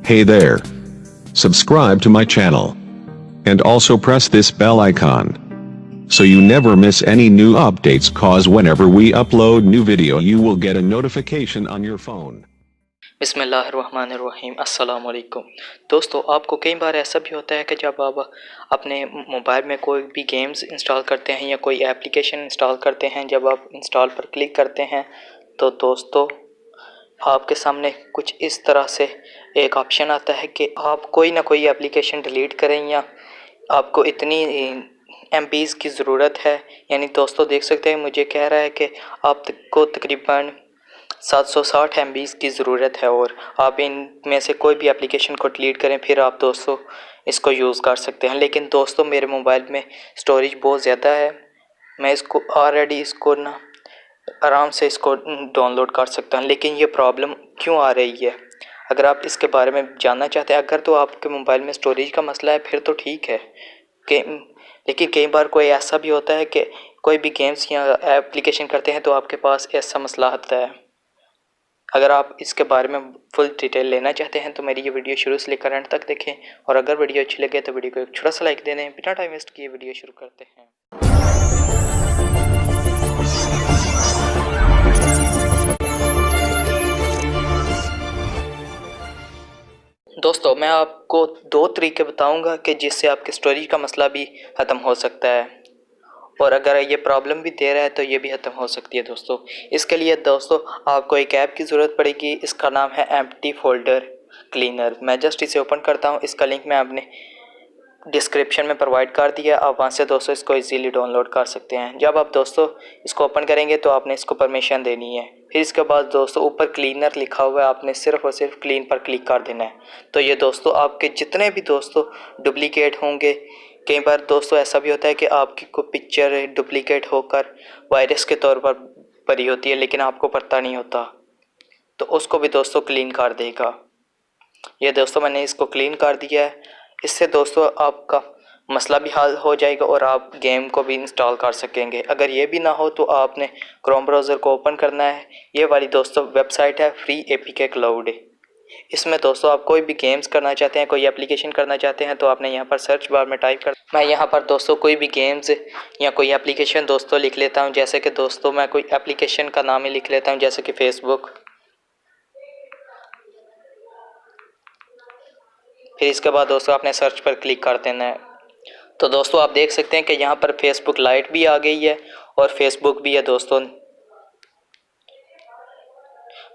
Hey there. Subscribe to my channel. And also press this bell icon. So you never miss any new updates, cause whenever we upload new video you will get a notification on your phone. बिस्मिल्लाहिर्रहमानिर्रहीम अस्सलाम वालेकुम। दोस्तों, आपको कई बार ऐसा भी होता है कि जब आप अपने मोबाइल में कोई भी गेम्स इंस्टॉल करते हैं या कोई एप्लीकेशन इंस्टॉल करते हैं, जब आप इंस्टॉल पर क्लिक करते हैं तो दोस्तों आपके सामने कुछ इस तरह से एक ऑप्शन आता है कि आप कोई ना कोई एप्लीकेशन डिलीट करें या आपको इतनी MBs की ज़रूरत है। यानी दोस्तों देख सकते हैं, मुझे कह रहा है कि आपको तकरीबन 760 MBs की ज़रूरत है और आप इनमें से कोई भी एप्लीकेशन को डिलीट करें फिर आप दोस्तों इसको यूज़ कर सकते हैं। लेकिन दोस्तों मेरे मोबाइल में स्टोरेज बहुत ज़्यादा है, मैं इसको ऑलरेडी ना आराम से इसको डाउनलोड कर सकता हूँ, लेकिन ये प्रॉब्लम क्यों आ रही है अगर आप इसके बारे में जानना चाहते हैं। अगर तो आपके मोबाइल में स्टोरेज का मसला है फिर तो ठीक है लेकिन कई बार कोई ऐसा भी होता है कि कोई भी गेम्स या एप्लीकेशन करते हैं तो आपके पास ऐसा मसला आता है। अगर आप इसके बारे में फुल डिटेल लेना चाहते हैं तो मेरी ये वीडियो शुरू से लेकर एंड तक देखें, और अगर वीडियो अच्छी लगे तो वीडियो को एक छोटा सा लाइक दे दें। बिना टाइम वेस्ट किए वीडियो शुरू करते हैं। दोस्तों मैं आपको 2 तरीके बताऊंगा कि जिससे आपके स्टोरेज का मसला भी ख़त्म हो सकता है, और अगर ये प्रॉब्लम भी दे रहा है तो ये भी ख़त्म हो सकती है। दोस्तों इसके लिए दोस्तों आपको एक ऐप की ज़रूरत पड़ेगी, इसका नाम है एम्प्टी फोल्डर क्लीनर। मैं जस्ट इसे ओपन करता हूँ, इसका लिंक मैं आपने डिस्क्रिप्शन में प्रोवाइड कर दिया, आप वहाँ से दोस्तों इसको इजीली डाउनलोड कर सकते हैं। जब आप दोस्तों इसको ओपन करेंगे तो आपने इसको परमिशन देनी है। फिर इसके बाद दोस्तों ऊपर क्लीनर लिखा हुआ है, आपने सिर्फ और सिर्फ क्लीन पर क्लिक कर देना है। तो ये दोस्तों आपके जितने भी दोस्तों डुप्लीकेट होंगे, कई बार दोस्तों ऐसा भी होता है कि आपकी कोई पिक्चर डुप्लीकेट होकर वायरस के तौर पर भरी होती है लेकिन आपको पता नहीं होता, तो उसको भी दोस्तों क्लीन कर देगा। ये दोस्तों मैंने इसको क्लीन कर दिया है। इससे दोस्तों आपका मसला भी हल हो जाएगा और आप गेम को भी इंस्टॉल कर सकेंगे। अगर ये भी ना हो तो आपने क्रोम ब्राउज़र को ओपन करना है। ये वाली दोस्तों वेबसाइट है फ्री APK क्लाउड। इसमें दोस्तों आप कोई भी गेम्स करना चाहते हैं, कोई एप्लीकेशन करना चाहते हैं तो आपने यहाँ पर सर्च बार में टाइप कर, मैं यहाँ पर दोस्तों कोई भी गेम्स या कोई एप्लीकेशन दोस्तों लिख लेता हूँ। जैसे कि दोस्तों मैं कोई एप्लीकेशन का नाम ही लिख लेता हूँ, जैसे कि फेसबुक। फिर इसके बाद दोस्तों आपने सर्च पर क्लिक कर देना है। तो दोस्तों आप देख सकते हैं कि यहाँ पर फेसबुक लाइट भी आ गई है और फेसबुक भी है। दोस्तों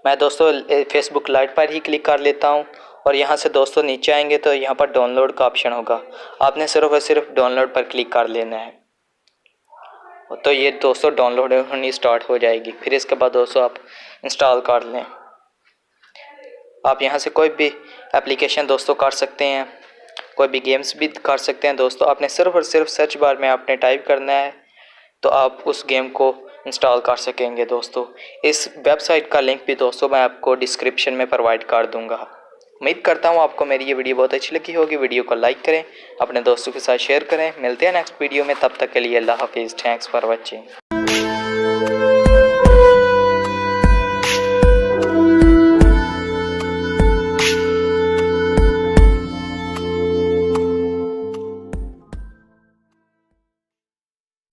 मैं दोस्तों फेसबुक लाइट पर ही क्लिक कर लेता हूँ और यहाँ से दोस्तों नीचे आएंगे तो यहाँ पर डाउनलोड का ऑप्शन होगा, आपने सिर्फ और सिर्फ डाउनलोड पर क्लिक कर लेना है। तो ये दोस्तों डाउनलोड होनी स्टार्ट हो जाएगी। फिर इसके बाद दोस्तों आप इंस्टॉल कर लें। आप यहाँ से कोई भी एप्लीकेशन दोस्तों कर सकते हैं, कोई भी गेम्स भी कर सकते हैं। दोस्तों आपने सिर्फ और सिर्फ सर्च बार में आपने टाइप करना है तो आप उस गेम को इंस्टॉल कर सकेंगे। दोस्तों इस वेबसाइट का लिंक भी दोस्तों मैं आपको डिस्क्रिप्शन में प्रोवाइड कर दूंगा। उम्मीद करता हूँ आपको मेरी ये वीडियो बहुत अच्छी लगी होगी। वीडियो को लाइक करें, अपने दोस्तों के साथ शेयर करें। मिलते हैं नेक्स्ट वीडियो में, तब तक के लिए अल्लाह हाफिज़। Thanks for watching.